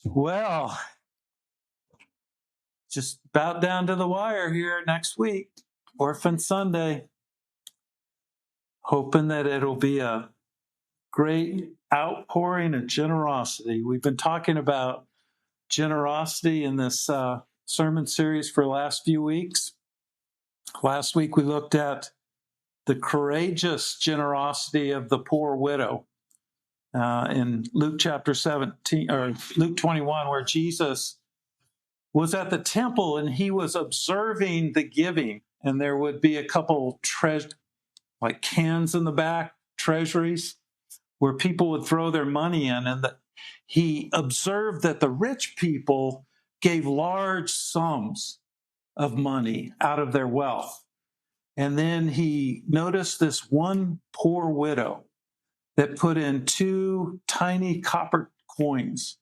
Well, just about down to the wire here next week, Orphan Sunday. Hoping that it'll be a great outpouring of generosity. We've been talking about generosity in this sermon series for the last few weeks. Last week we looked at the courageous generosity of the poor widow in Luke chapter 17 or Luke 21, where Jesus was at the temple and he was observing the giving, and there would be a couple like cans in the back, treasuries, where people would throw their money in, and he observed that the rich people gave large sums of money out of their wealth. And then he noticed this one poor widow that put in 2 tiny copper coins.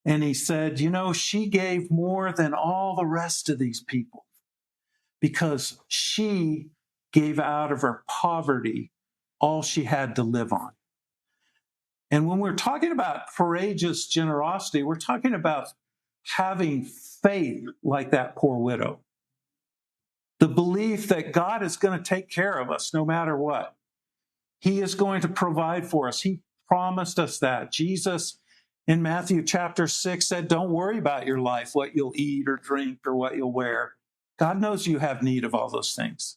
And he said, she gave more than all the rest of these people because she gave out of her poverty all she had to live on. And when we're talking about courageous generosity, we're talking about having faith like that poor widow. The belief that God is going to take care of us no matter what. He is going to provide for us. He promised us that. Jesus in Matthew chapter 6 said, don't worry about your life, what you'll eat or drink or what you'll wear. God knows you have need of all those things.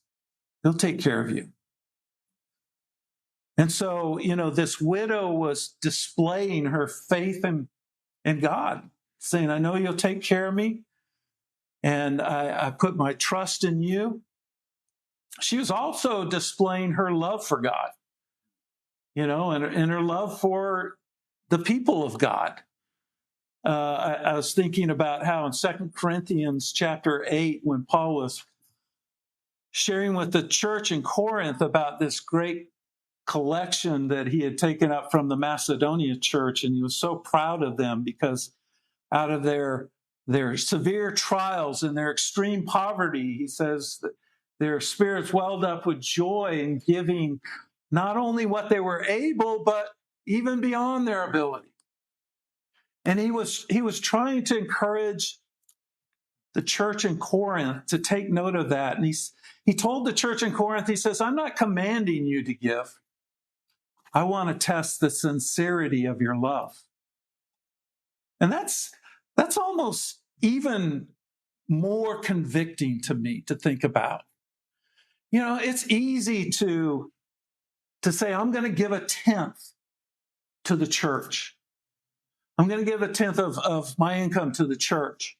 He'll take care of you. And so, this widow was displaying her faith in God, saying, I know you'll take care of me, and I put my trust in you. She was also displaying her love for God, and her love for the people of God. I was thinking about how in 2 Corinthians chapter 8, when Paul was sharing with the church in Corinth about this great collection that he had taken up from the Macedonia church, and he was so proud of them because out of their severe trials and their extreme poverty, he says that their spirits welled up with joy in giving not only what they were able, but even beyond their ability. And he was trying to encourage the church in Corinth to take note of that. And he told the church in Corinth, he says, I'm not commanding you to give. I want to test the sincerity of your love. And that's almost even more convicting to me to think about. It's easy to say, I'm going to give 1/10 to the church. I'm going to give 1/10 of my income to the church.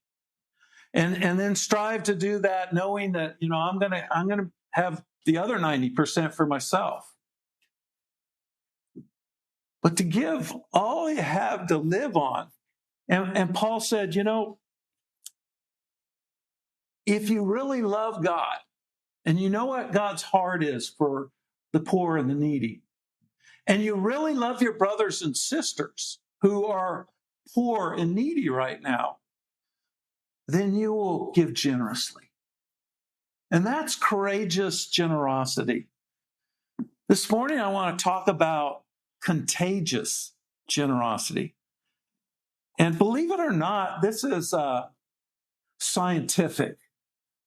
And then strive to do that knowing that, I'm going to have the other 90% for myself. But to give all you have to live on. And Paul said, if you really love God, and you know what God's heart is for the poor and the needy, and you really love your brothers and sisters who are poor and needy right now, then you will give generously. And that's courageous generosity. This morning, I want to talk about contagious generosity. And believe it or not, this is scientific.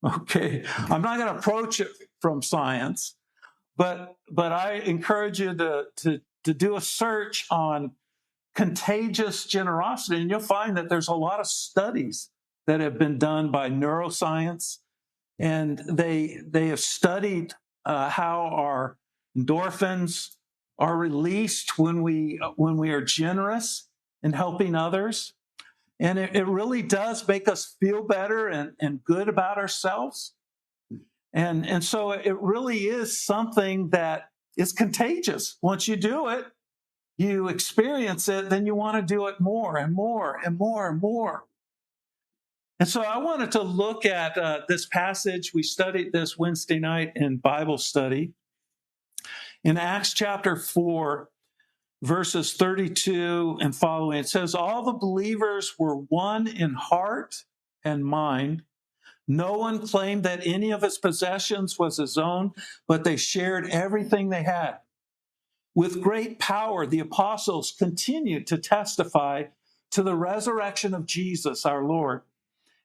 Okay, I'm not going to approach it from science, but I encourage you to do a search on contagious generosity, and you'll find that there's a lot of studies that have been done by neuroscience, and they have studied how our endorphins are released when we are generous in helping others. And it really does make us feel better and good about ourselves. And so it really is something that is contagious. Once you do it, you experience it, then you want to do it more and more and more and more. And so I wanted to look at this passage. We studied this Wednesday night in Bible study. In Acts chapter 4, verses 32 and following, it says, all the believers were one in heart and mind. No one claimed that any of his possessions was his own, but they shared everything they had. With great power, the apostles continued to testify to the resurrection of Jesus our Lord,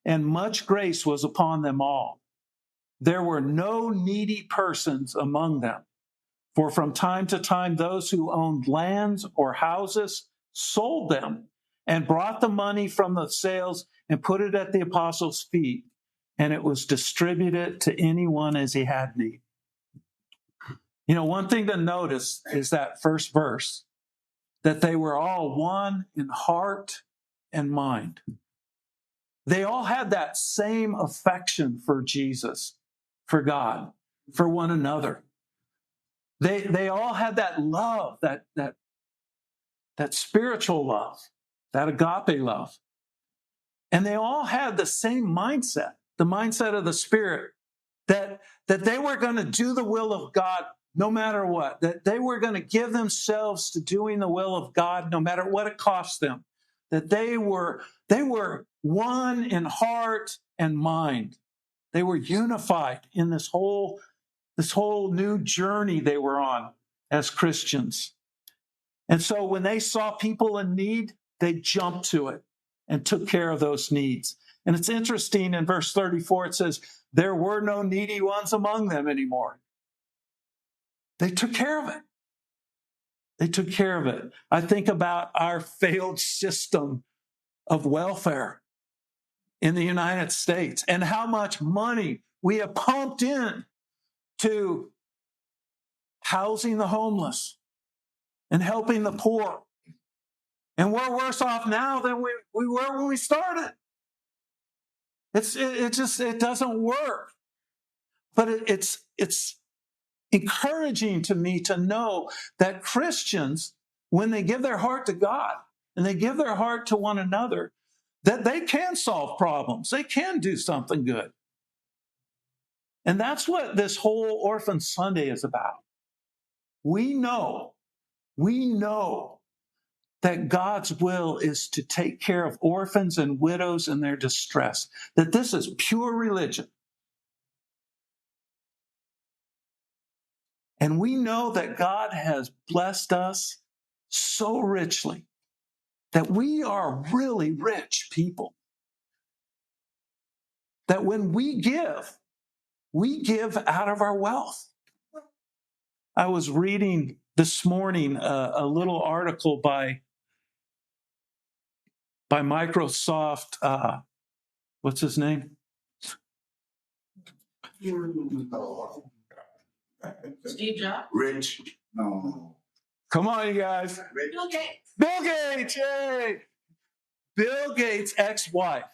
and much grace was upon them all. There were no needy persons among them, for from time to time those who owned lands or houses sold them and brought the money from the sales and put it at the apostles' feet, and it was distributed to anyone as he had need. You know, one thing to notice is that first verse, that they were all one in heart and mind. They all had that same affection for Jesus, for God, for one another. They all had that love, that spiritual love, that agape love. And they all had the same mindset, the mindset of the Spirit, that they were going to do the will of God no matter what, that they were going to give themselves to doing the will of God no matter what it cost them, that they were one in heart and mind. They were unified in this whole new journey they were on as Christians. And so when they saw people in need, they jumped to it and took care of those needs. And it's interesting in verse 34, it says, there were no needy ones among them anymore. They took care of it. They took care of it. I think about our failed system of welfare in the United States and how much money we have pumped in to housing the homeless and helping the poor. And we're worse off now than we were when we started. It doesn't work. But it's encouraging to me to know that Christians, when they give their heart to God and they give their heart to one another, that they can solve problems. They can do something good. And that's what this whole Orphan Sunday is about. We know that God's will is to take care of orphans and widows in their distress, that this is pure religion. And we know that God has blessed us so richly that we are really rich people. That when we give out of our wealth. I was reading this morning a little article by Microsoft. What's his name? Steve Jobs. Rich. No. Come on, you guys. Bill Gates. Bill Gates. Yay! Bill Gates' ex-wife.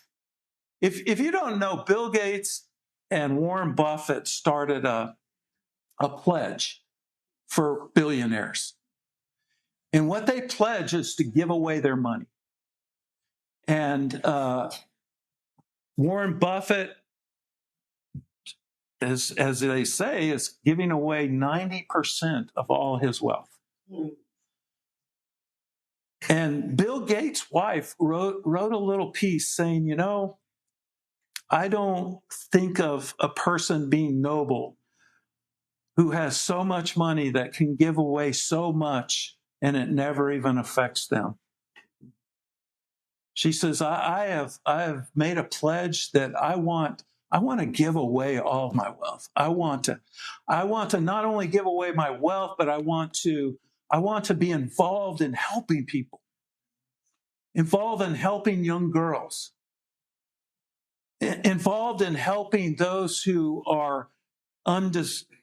If you don't know, Bill Gates and Warren Buffett started a pledge for billionaires. And what they pledge is to give away their money. And Warren Buffett, as they say, is giving away 90% of all his wealth. And Bill Gates' wife wrote a little piece saying, you know, I don't think of a person being noble who has so much money that can give away so much and it never even affects them. She says, I have made a pledge that I want to give away all of my wealth. I want to not only give away my wealth, but I want to be involved in helping people, involved in helping young girls, involved in helping those who are underserved.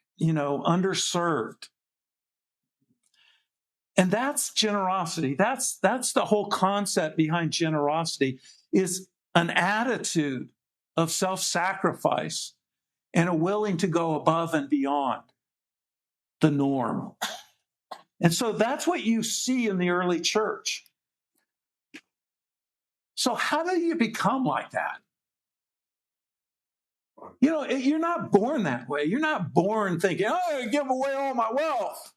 And that's generosity. That's the whole concept behind generosity, is an attitude of self-sacrifice and a willing to go above and beyond the norm. And so that's what you see in the early church. So how do you become like that? You know, you're not born that way. You're not born thinking, oh, I give away all my wealth.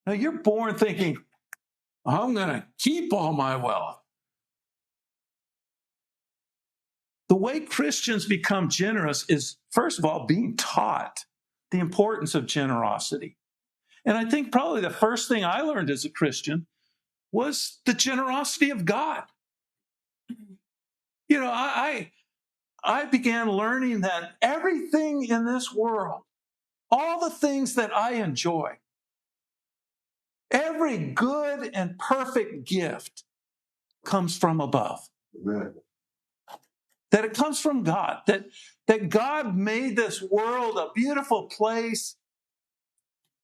No, you're born thinking, I'm going to keep all my wealth. The way Christians become generous is, first of all, being taught the importance of generosity. And I think probably the first thing I learned as a Christian was the generosity of God. You know, I began learning that everything in this world, all the things that I enjoy, every good and perfect gift comes from above. Amen. That it comes from God, that God made this world a beautiful place,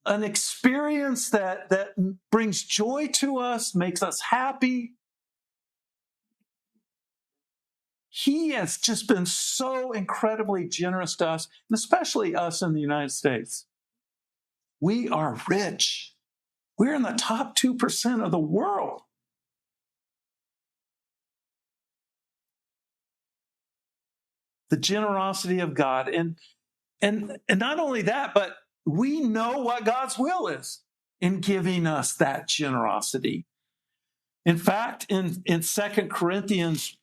an experience that brings joy to us, makes us happy. He has just been so incredibly generous to us, and especially us in the United States. We are rich. We're in the top 2% of the world. The generosity of God. And not only that, but we know what God's will is in giving us that generosity. In fact, in 2 Corinthians,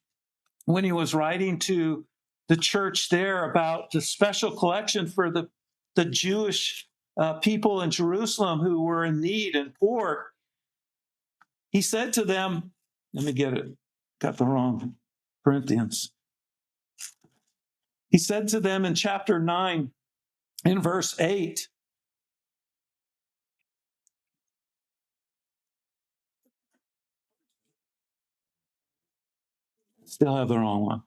when he was writing to the church there about the special collection for the Jewish people in Jerusalem who were in need and poor, he said to them, let me get it, got the wrong Corinthians. He said to them in chapter 9, in verse 8, still have the wrong one.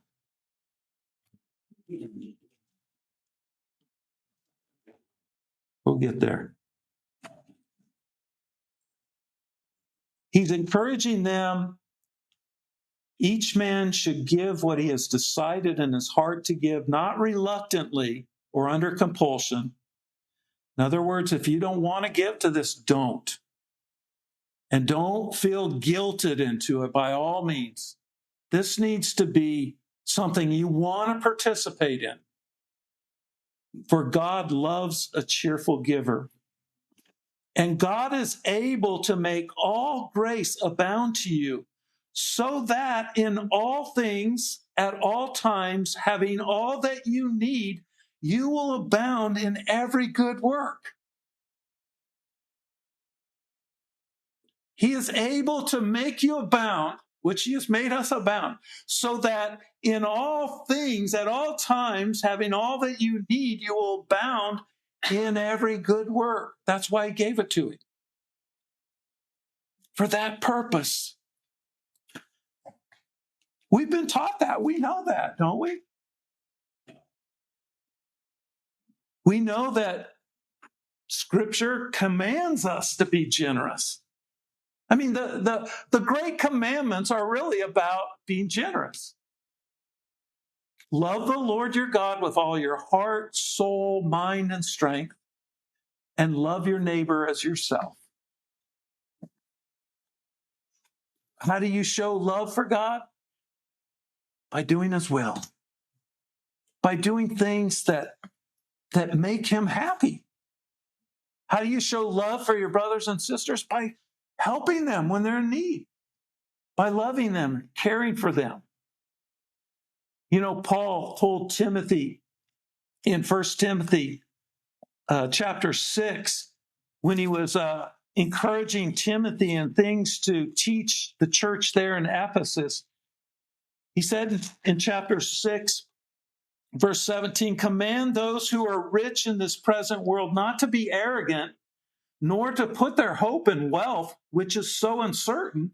We'll get there. He's encouraging them. Each man should give what he has decided in his heart to give, not reluctantly or under compulsion. In other words, if you don't want to give to this, don't. And don't feel guilted into it by all means. This needs to be something you want to participate in. For God loves a cheerful giver. And God is able to make all grace abound to you, so that in all things, at all times, having all that you need, you will abound in every good work. He is able to make you abound, which he has made us abound, so that in all things, at all times, having all that you need, you will abound in every good work. That's why he gave it to you. For that purpose. We've been taught that. We know that, don't we? We know that Scripture commands us to be generous. I mean, the great commandments are really about being generous. Love the Lord your God with all your heart, soul, mind, and strength, and love your neighbor as yourself. How do you show love for God? By doing his will. By doing things that make him happy. How do you show love for your brothers and sisters? By helping them when they're in need, by loving them, caring for them. You know, Paul told Timothy in 1 Timothy chapter 6, when he was encouraging Timothy and things to teach the church there in Ephesus, he said in chapter 6, verse 17, command those who are rich in this present world not to be arrogant, nor to put their hope in wealth, which is so uncertain,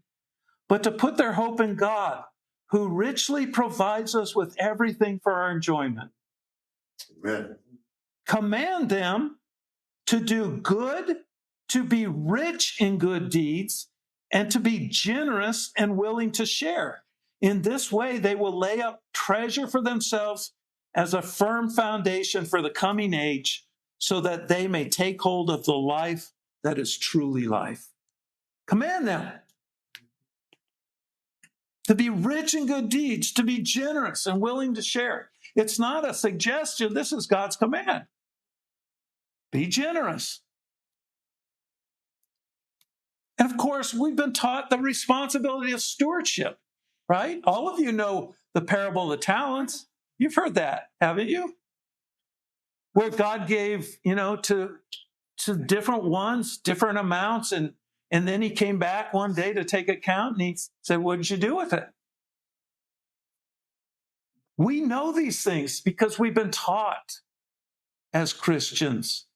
but to put their hope in God, who richly provides us with everything for our enjoyment. Amen. Command them to do good, to be rich in good deeds, and to be generous and willing to share. In this way, they will lay up treasure for themselves as a firm foundation for the coming age, so that they may take hold of the life that is truly life. Command them to be rich in good deeds, to be generous and willing to share. It's not a suggestion. This is God's command. Be generous. And of course, we've been taught the responsibility of stewardship, right? All of you know the parable of the talents. You've heard that, haven't you? Where God gave, to different ones, different amounts, and And then he came back one day to take account, and he said, what did you do with it? We know these things because we've been taught as Christians.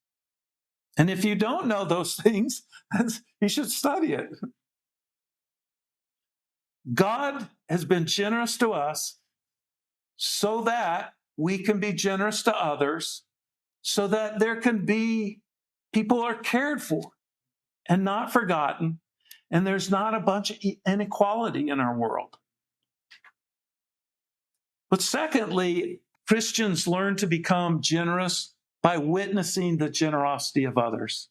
And if you don't know those things, you should study it. God has been generous to us so that we can be generous to others, so that there can be people are cared for and not forgotten, and there's not a bunch of inequality in our world. But secondly, Christians learn to become generous by witnessing the generosity of others.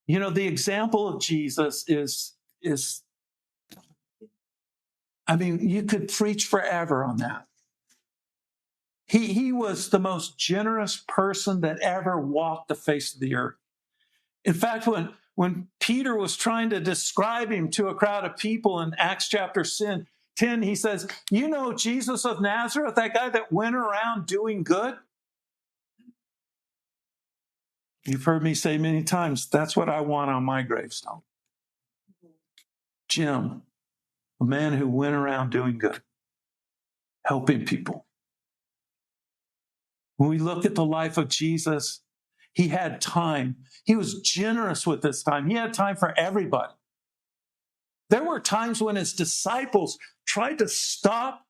You know, the example of Jesus is you could preach forever on that. He was the most generous person that ever walked the face of the earth. In fact, when Peter was trying to describe him to a crowd of people in Acts chapter 10, he says, you know Jesus of Nazareth, that guy that went around doing good? You've heard me say many times, that's what I want on my gravestone. Jim, a man who went around doing good, helping people. When we look at the life of Jesus, he had time. He was generous with his time. He had time for everybody. There were times when his disciples tried to stop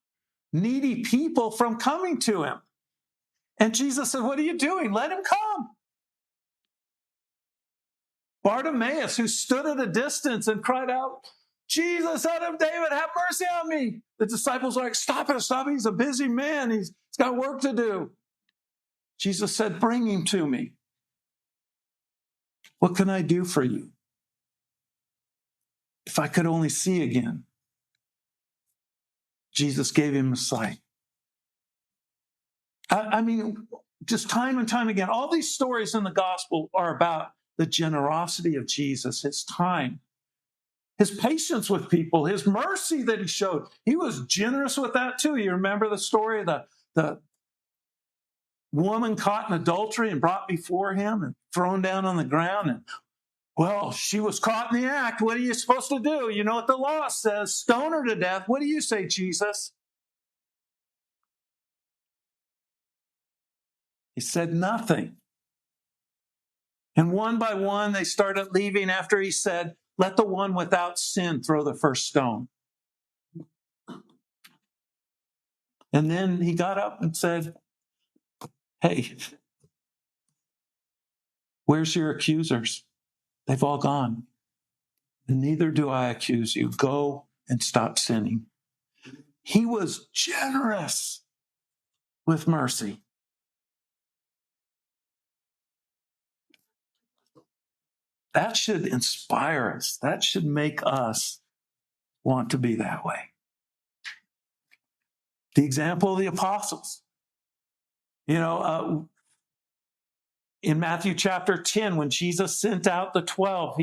needy people from coming to him. And Jesus said, what are you doing? Let him come. Bartimaeus, who stood at a distance and cried out, Jesus, son of David, have mercy on me. The disciples were like, stop it. He's a busy man. He's got work to do. Jesus said, bring him to me. What can I do for you? If I could only see again. Jesus gave him a sight. Just time and time again, all these stories in the gospel are about the generosity of Jesus, his time, his patience with people, his mercy that he showed. He was generous with that too. You remember the story of the woman caught in adultery and brought before him and thrown down on the ground. And, well, she was caught in the act. What are you supposed to do? You know what the law says, stone her to death. What do you say, Jesus? He said nothing. And one by one, they started leaving after he said, let the one without sin throw the first stone. And then he got up and said, hey, where's your accusers? They've all gone. And neither do I accuse you. Go and stop sinning. He was generous with mercy. That should inspire us. That should make us want to be that way. The example of the apostles. In Matthew chapter 10, when Jesus sent out the 12,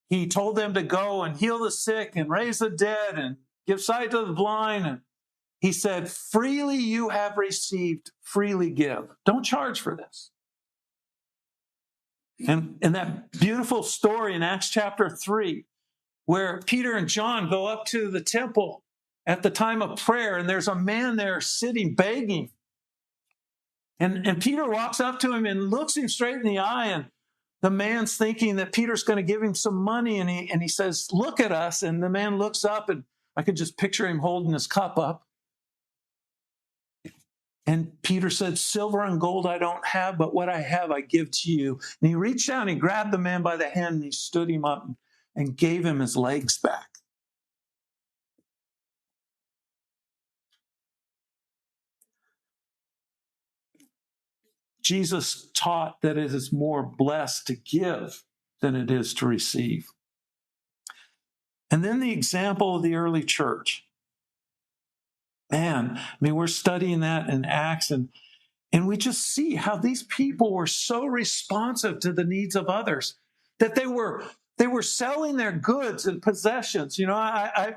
he told them to go and heal the sick and raise the dead and give sight to the blind. And he said, freely you have received, freely give. Don't charge for this. And that beautiful story in Acts chapter 3, where Peter and John go up to the temple at the time of prayer, and there's a man there sitting begging. And Peter walks up to him and looks him straight in the eye, and the man's thinking that Peter's going to give him some money, and he says, look at us. And the man looks up, and I could just picture him holding his cup up. And Peter said, silver and gold I don't have, but what I have I give to you. And he reached out and he grabbed the man by the hand and he stood him up and gave him his legs back. Jesus taught that it is more blessed to give than it is to receive. And then the example of the early church. Man, we're studying that in Acts, and we just see how these people were so responsive to the needs of others, that they were They were selling their goods and possessions. I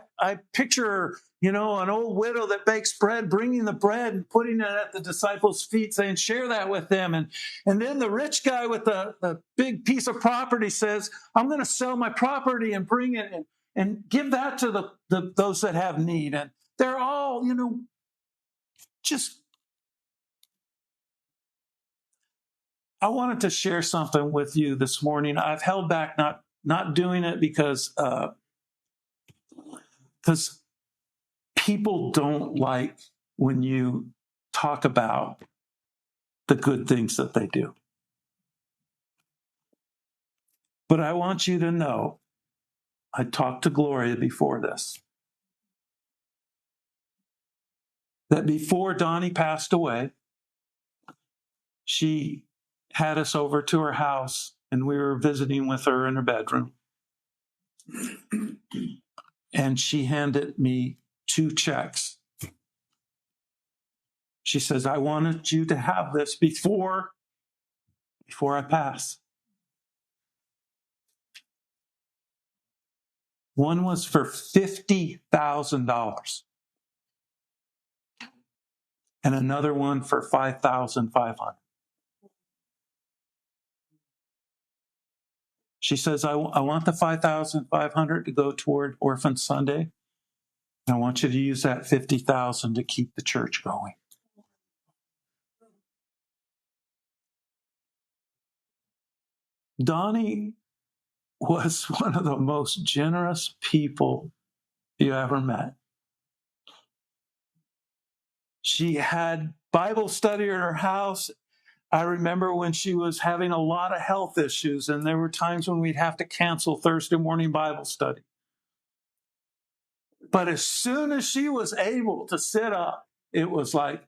picture, an old widow that bakes bread, bringing the bread and putting it at the disciples' feet, saying, share that with them. And then the rich guy with the big piece of property says, I'm going to sell my property and bring it and give that to those that have need. And they're all, just, I wanted to share something with you this morning. I've held back not doing it because people don't like when you talk about the good things that they do. But I want you to know, I talked to Gloria before this, that before Donnie passed away, she had us over to her house and we were visiting with her in her bedroom. And she handed me 2 checks. She says, I wanted you to have this before I pass. One was for $50,000 and another one for $5,500. She says, I want the $5,500 to go toward Orphan Sunday. And I want you to use that $50,000 to keep the church going. Donnie was one of the most generous people you ever met. She had Bible study at her house. I remember when she was having a lot of health issues, and there were times when we'd have to cancel Thursday morning Bible study. But as soon as she was able to sit up, it was like,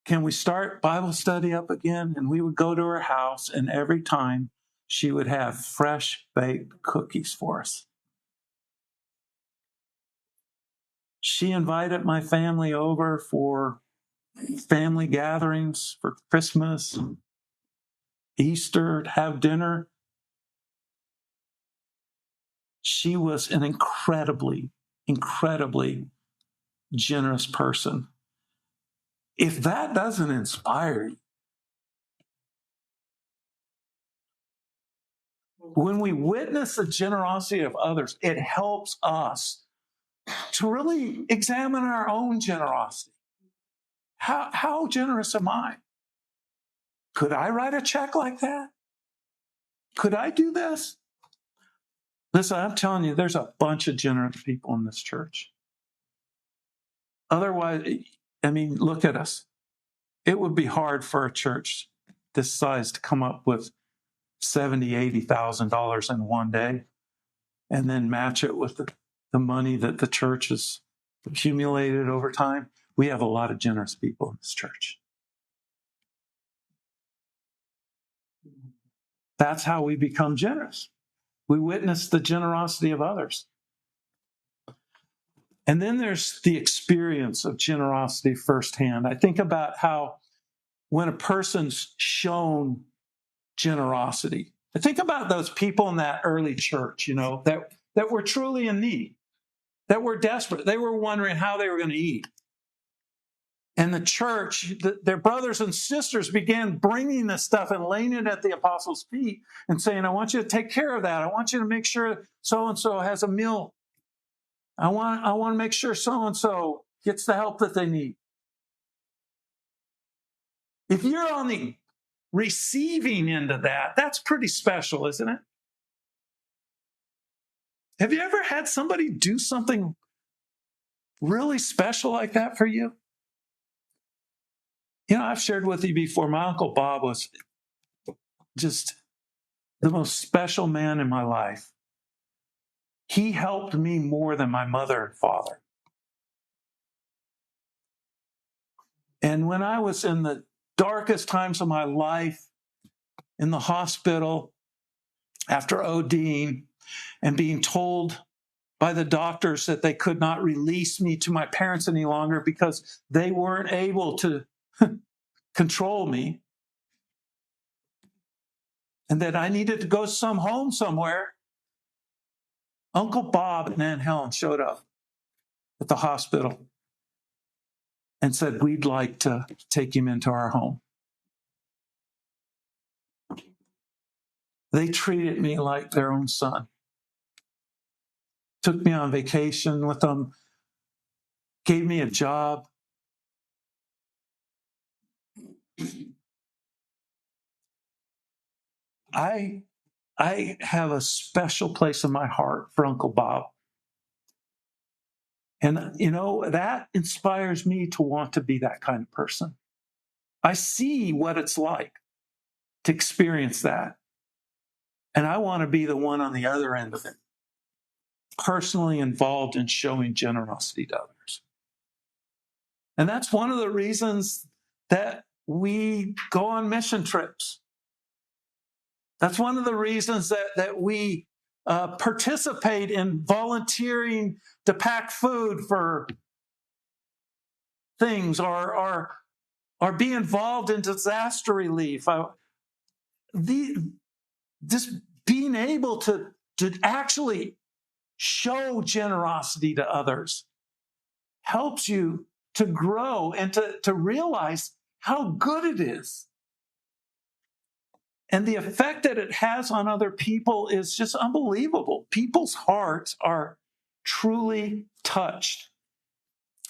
can we start Bible study up again? And we would go to her house, and every time she would have fresh baked cookies for us. She invited my family over for family gatherings, for Christmas, Easter, to have dinner. She was an incredibly, incredibly generous person. If that doesn't inspire you, when we witness the generosity of others, it helps us to really examine our own generosity. How generous am I? Could I write a check like that? Could I do this? Listen, I'm telling you, there's a bunch of generous people in this church. Otherwise, look at us. It would be hard for a church this size to come up with $70,000, $80,000 in one day and then match it with the money that the church has accumulated over time. We have a lot of generous people in this church. That's how we become generous. We witness the generosity of others. And then there's the experience of generosity firsthand. I think about how when a person's shown generosity, I think about those people in that early church, that were truly in need, that were desperate. They were wondering how they were going to eat. And the church, their brothers and sisters began bringing this stuff and laying it at the apostles' feet and saying, I want you to take care of that. I want you to make sure so-and-so has a meal. I want to make sure so-and-so gets the help that they need. If you're on the receiving end of that, that's pretty special, isn't it? Have you ever had somebody do something really special like that for you? I've shared with you before, my Uncle Bob was just the most special man in my life. He helped me more than my mother and father. And when I was in the darkest times of my life, in the hospital, after ODing, and being told by the doctors that they could not release me to my parents any longer because they weren't able to control me, and that I needed to go home somewhere, Uncle Bob and Aunt Helen showed up at the hospital and said, we'd like to take him into our home. They treated me like their own son. Took me on vacation with them, gave me a job. I have a special place in my heart for Uncle Bob. And, that inspires me to want to be that kind of person. I see what it's like to experience that. And I want to be the one on the other end of it, personally involved in showing generosity to others. And that's one of the reasons that we go on mission trips. That's one of the reasons that we participate in volunteering to pack food for things or be involved in disaster relief. Just being able to actually show generosity to others helps you to grow and to realize how good it is. And the effect that it has on other people is just unbelievable. People's hearts are truly touched.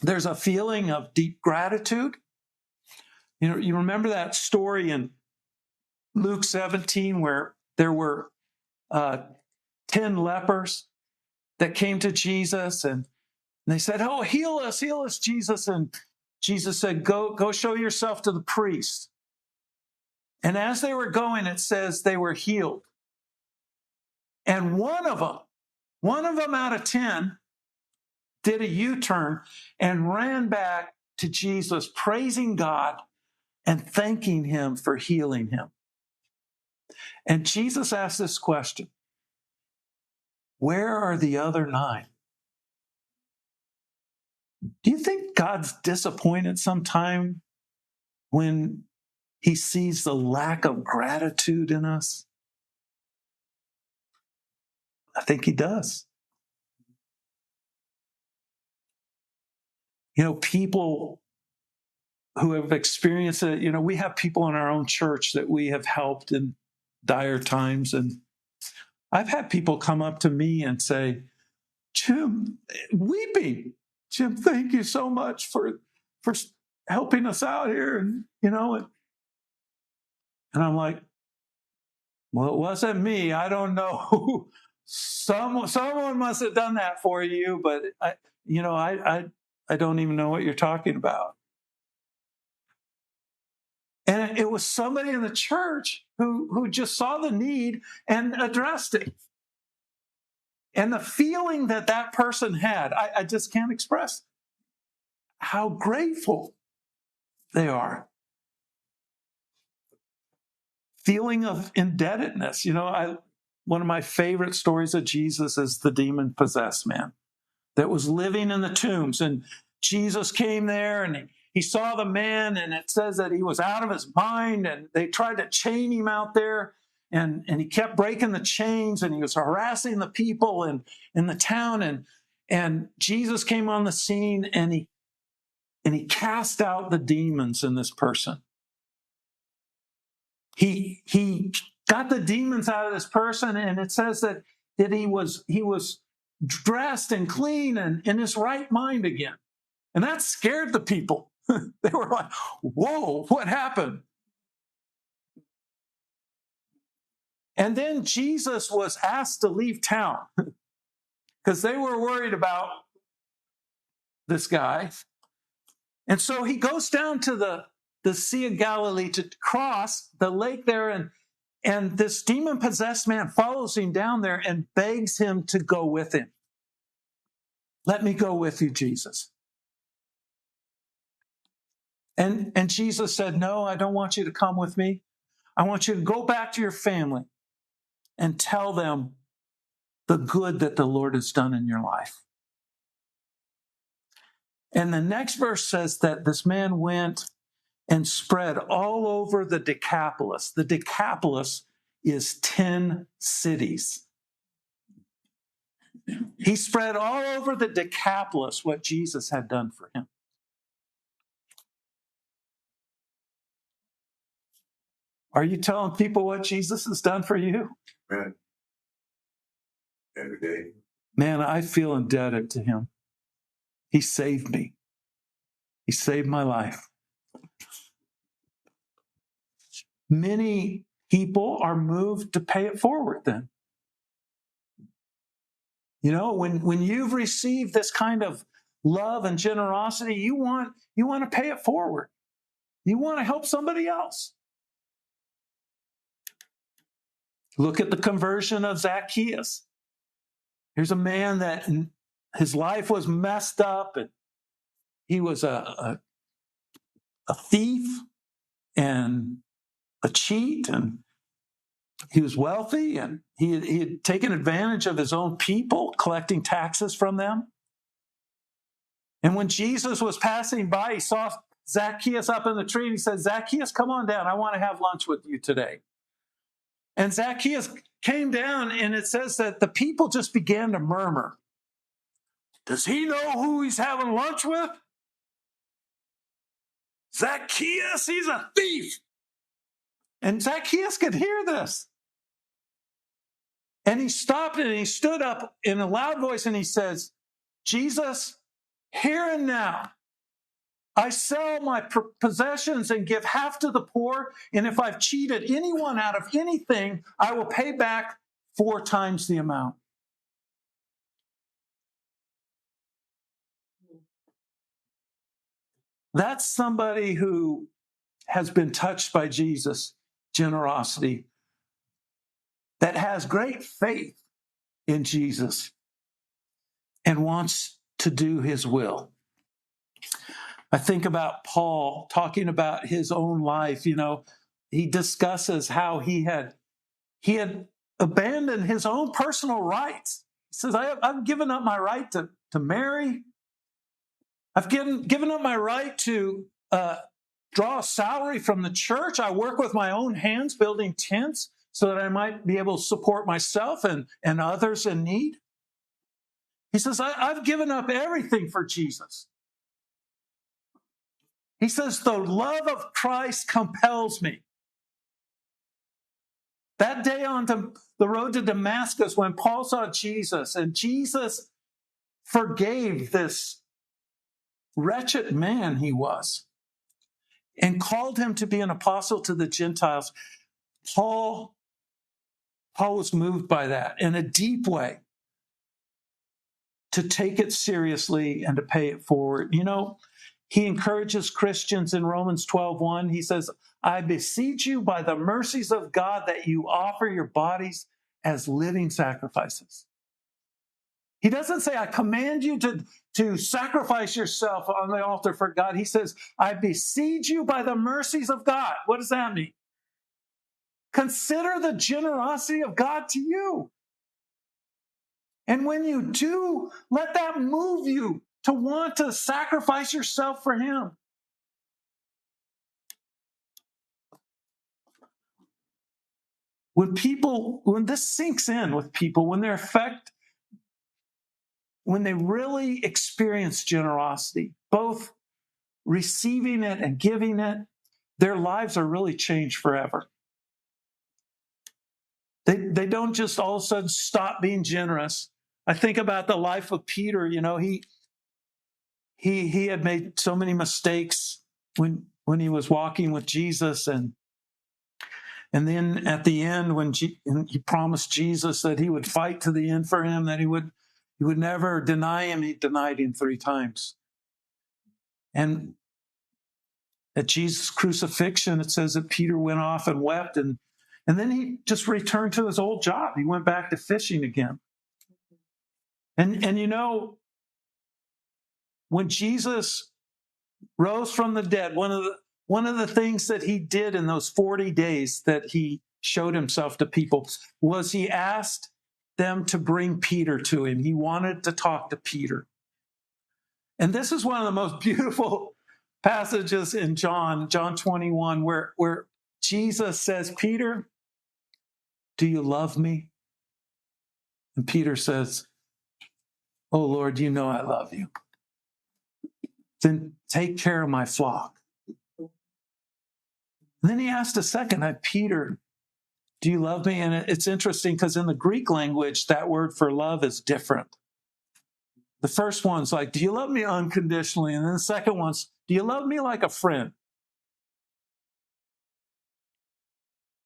There's a feeling of deep gratitude. You remember that story in Luke 17 where there were 10 lepers that came to Jesus and they said, oh, heal us, Jesus. And Jesus said, go show yourself to the priest. And as they were going, it says they were healed. And one of them out of 10 did a U-turn and ran back to Jesus, praising God and thanking him for healing him. And Jesus asked this question, where are the other 9? Do you think God's disappointed sometime when he sees the lack of gratitude in us? I think he does. People who have experienced it, we have people in our own church that we have helped in dire times. And I've had people come up to me and say, Jim, weeping, Jim, thank you so much for helping us out here. And I'm like, well, it wasn't me. I don't know. Someone must have done that for you, but I don't even know what you're talking about. And it was somebody in the church who just saw the need and addressed it. And the feeling that person had, I just can't express how grateful they are. Feeling of indebtedness. One of my favorite stories of Jesus is the demon-possessed man that was living in the tombs. And Jesus came there and he saw the man, and it says that he was out of his mind, and they tried to chain him out there, and he kept breaking the chains, and he was harassing the people in the town. And Jesus came on the scene, and he cast out the demons in this person. He got the demons out of this person, and it says that he was dressed and clean and in his right mind again. And that scared the people. They were like, whoa, what happened? And then Jesus was asked to leave town because they were worried about this guy. And so he goes down to the Sea of Galilee to cross the lake there, and this demon-possessed man follows him down there and begs him to go with him. Let me go with you, Jesus. And Jesus said, no, I don't want you to come with me. I want you to go back to your family and tell them the good that the Lord has done in your life. And the next verse says that this man went and spread all over the Decapolis. The Decapolis is 10 cities. He spread all over the Decapolis what Jesus had done for him. Are you telling people what Jesus has done for you? Man, every day. Man, I feel indebted to him. He saved me. He saved my life. Many people are moved to pay it forward then. You know, when you've received this kind of love and generosity, you want to pay it forward. You want to help somebody else. Look at the conversion of Zacchaeus. Here's a man that his life was messed up, and he was a thief and a cheat, and he was wealthy, and he had taken advantage of his own people, collecting taxes from them. And when Jesus was passing by, he saw Zacchaeus up in the tree, and he said, Zacchaeus, come on down. I want to have lunch with you today. And Zacchaeus came down, and it says that the people just began to murmur. Does he know who he's having lunch with? Zacchaeus, he's a thief. And Zacchaeus could hear this. And he stopped and he stood up in a loud voice and he says, Jesus, here and now, I sell my possessions and give half to the poor. And if I've cheated anyone out of anything, I will pay back 4 times the amount. That's somebody who has been touched by Jesus' generosity, that has great faith in Jesus and wants to do his will. I think about Paul talking about his own life. You know, he discusses how he had abandoned his own personal rights. He says, I've given up my right to marry. I've given up my right to draw a salary from the church. I work with my own hands building tents so that I might be able to support myself and others in need. He says, I've given up everything for Jesus. He says, the love of Christ compels me. That day on the road to Damascus, when Paul saw Jesus, and Jesus forgave this wretched man he was and called him to be an apostle to the Gentiles, Paul was moved by that in a deep way, to take it seriously and to pay it forward. You know, he encourages Christians in Romans 12:1. He says, I beseech you by the mercies of God that you offer your bodies as living sacrifices. He doesn't say, I command you to sacrifice yourself on the altar for God. He says, I beseech you by the mercies of God. What does that mean? Consider the generosity of God to you. And when you do, let that move you to want to sacrifice yourself for him. When this sinks in with people, when they really experience generosity, both receiving it and giving it, their lives are really changed forever. They don't just all of a sudden stop being generous. I think about the life of Peter. You know, he had made so many mistakes when he was walking with Jesus, and then at the end, when he promised Jesus that he would fight to the end for him, that he would never deny him. He denied him 3 times. And at Jesus' crucifixion, it says that Peter went off and wept, and then he just returned to his old job. He went back to fishing again. And you know, when Jesus rose from the dead, one of the things that he did in those 40 days that he showed himself to people was he asked them to bring Peter to him. He wanted to talk to Peter. And this is one of the most beautiful passages in John 21, where Jesus says, Peter, do you love me? And Peter says, Oh, Lord, you know I love you. Then take care of my flock. And then he asked a second, Peter, do you love me? And it's interesting because in the Greek language, that word for love is different. The first one's like, do you love me unconditionally? And then the second one's, do you love me like a friend?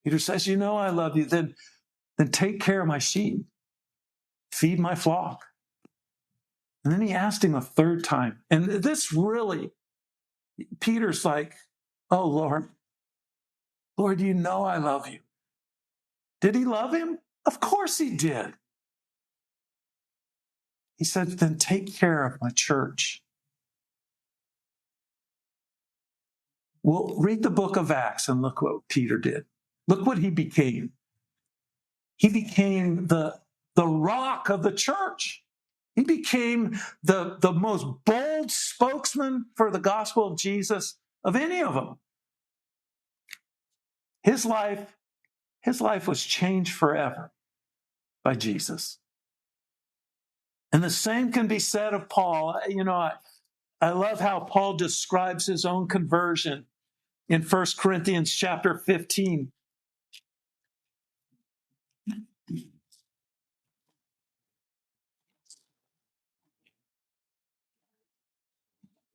Peter says, you know I love you. Then take care of my sheep. Feed my flock. And then he asked him a third time. And this really, Peter's like, oh, Lord, you know I love you. Did he love him? Of course he did. He said, then take care of my church. Well, read the book of Acts and look what Peter did. Look what he became. He became the rock of the church. He became the most bold spokesman for the gospel of Jesus of any of them. His life was changed forever by Jesus. And the same can be said of Paul. I love how Paul describes his own conversion in 1 Corinthians chapter 15.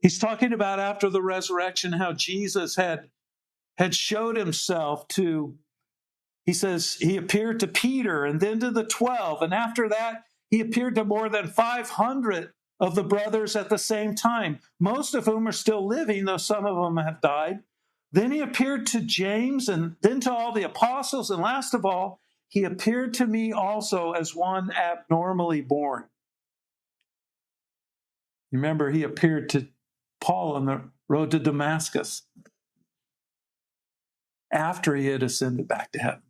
He's talking about after the resurrection, how Jesus had showed himself to, he says, he appeared to Peter and then to the 12. And after that, he appeared to more than 500 of the brothers at the same time, most of whom are still living, though some of them have died. Then he appeared to James and then to all the apostles. And last of all, he appeared to me also as one abnormally born. Remember, he appeared to Paul on the road to Damascus after he had ascended back to heaven.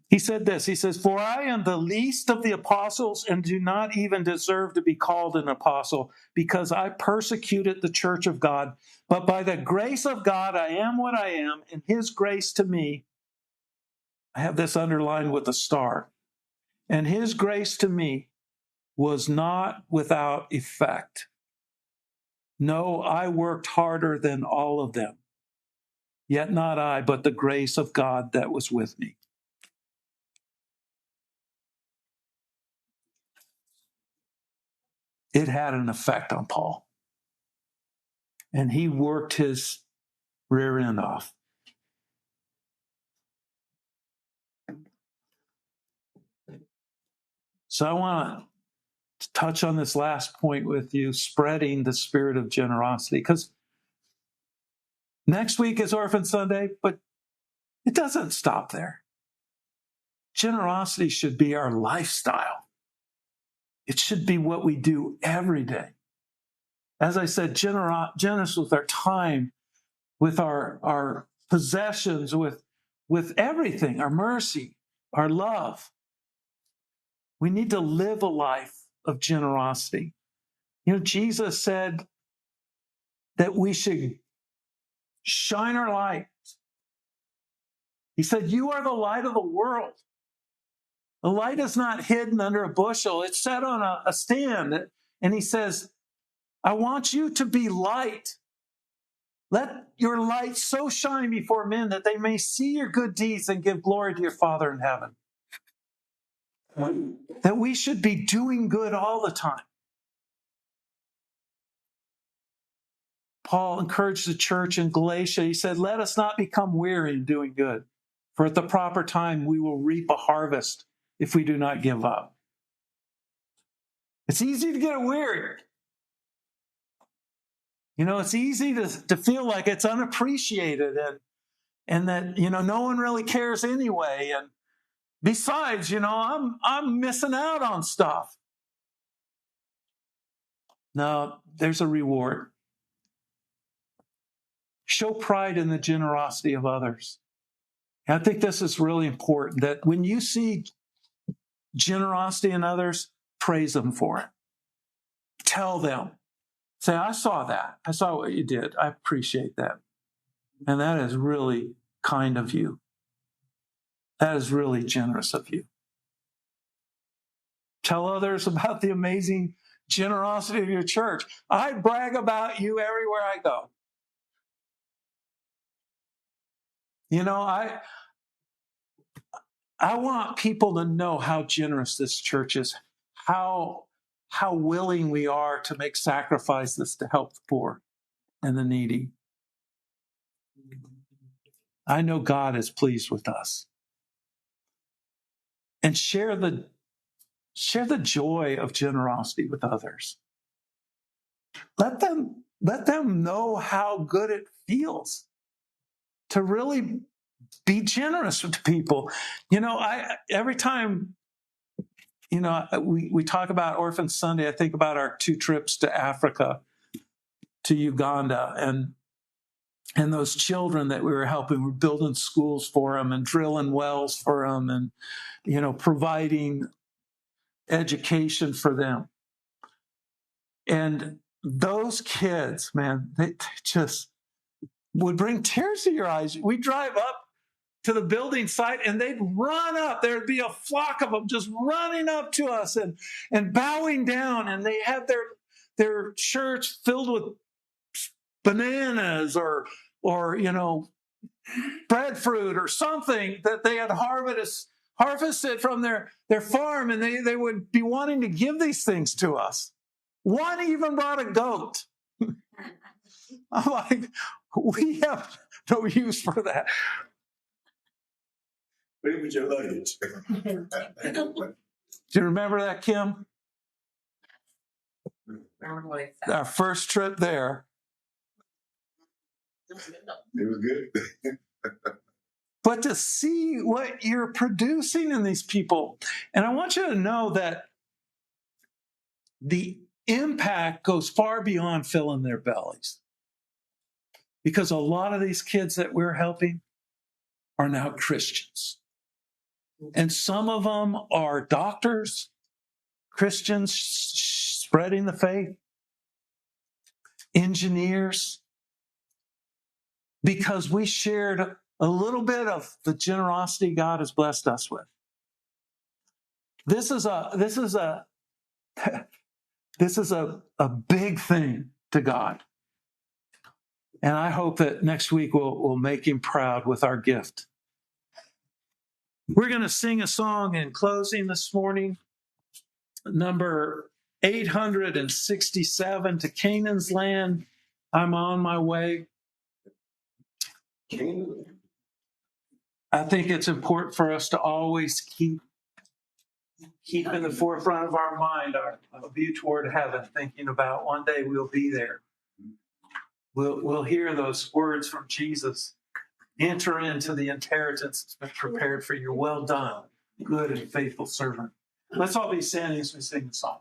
He said this, he says, for I am the least of the apostles and do not even deserve to be called an apostle because I persecuted the church of God. But by the grace of God, I am what I am, and his grace to me, I have this underlined with a star, and his grace to me was not without effect. No, I worked harder than all of them, yet not I, but the grace of God that was with me. It had an effect on Paul. And he worked his rear end off. So I want to touch on this last point with you, spreading the spirit of generosity, because next week is Orphan Sunday, but it doesn't stop there. Generosity should be our lifestyle. It should be what we do every day. As I said, generous with our time, with our possessions, with everything, our mercy, our love. We need to live a life of generosity. Jesus said that we should shine our light. He said, you are the light of the world. The light is not hidden under a bushel. It's set on a stand. And he says, I want you to be light. Let your light so shine before men that they may see your good deeds and give glory to your Father in heaven. That we should be doing good all the time. Paul encouraged the church in Galatia. He said, let us not become weary in doing good, for at the proper time we will reap a harvest if we do not give up. It's easy to get weary. It's easy to feel like it's unappreciated and that, no one really cares anyway. And besides, I'm missing out on stuff. No, there's a reward. Show pride in the generosity of others. And I think this is really important, that when you see generosity in others, praise them for it. Tell them. Say, I saw that. I saw what you did. I appreciate that. And that is really kind of you. That is really generous of you. Tell others about the amazing generosity of your church. I brag about you everywhere I go. You know, I want people to know how generous this church is, how willing we are to make sacrifices to help the poor and the needy. I know God is pleased with us. And share the joy of generosity with others. Let them know how good it feels to really be generous with people. You know, every time, you know, we talk about Orphan Sunday, I think about our 2 trips to Africa, to Uganda, and those children that we were helping. We're building schools for them and drilling wells for them, and, you know, providing education for them. And those kids, man, they just would bring tears to your eyes. We drive up to the building site and they'd run up. There'd be a flock of them just running up to us and bowing down. And they had their shirts filled with bananas or you know, breadfruit or something that they had harvested from their farm. And they would be wanting to give these things to us. One even brought a goat. I'm like, we have no use for that. Put it with your luggage. Do you remember that, Kim? Our first trip there. It was good. But to see what you're producing in these people. And I want you to know that the impact goes far beyond filling their bellies. Because a lot of these kids that we're helping are now Christians. And some of them are doctors, Christians spreading the faith, engineers, because we shared a little bit of the generosity God has blessed us with. This is a big thing to God. And I hope that next week we'll make him proud with our gift. We're going to sing a song in closing this morning, number 867, To Canaan's Land, I'm on my way. I think it's important for us to always keep in the forefront of our mind our view toward heaven, thinking about one day we'll be there. We'll hear those words from Jesus. Enter into the inheritance that's been prepared for you. Well done, good and faithful servant. Let's all be standing as we sing the song.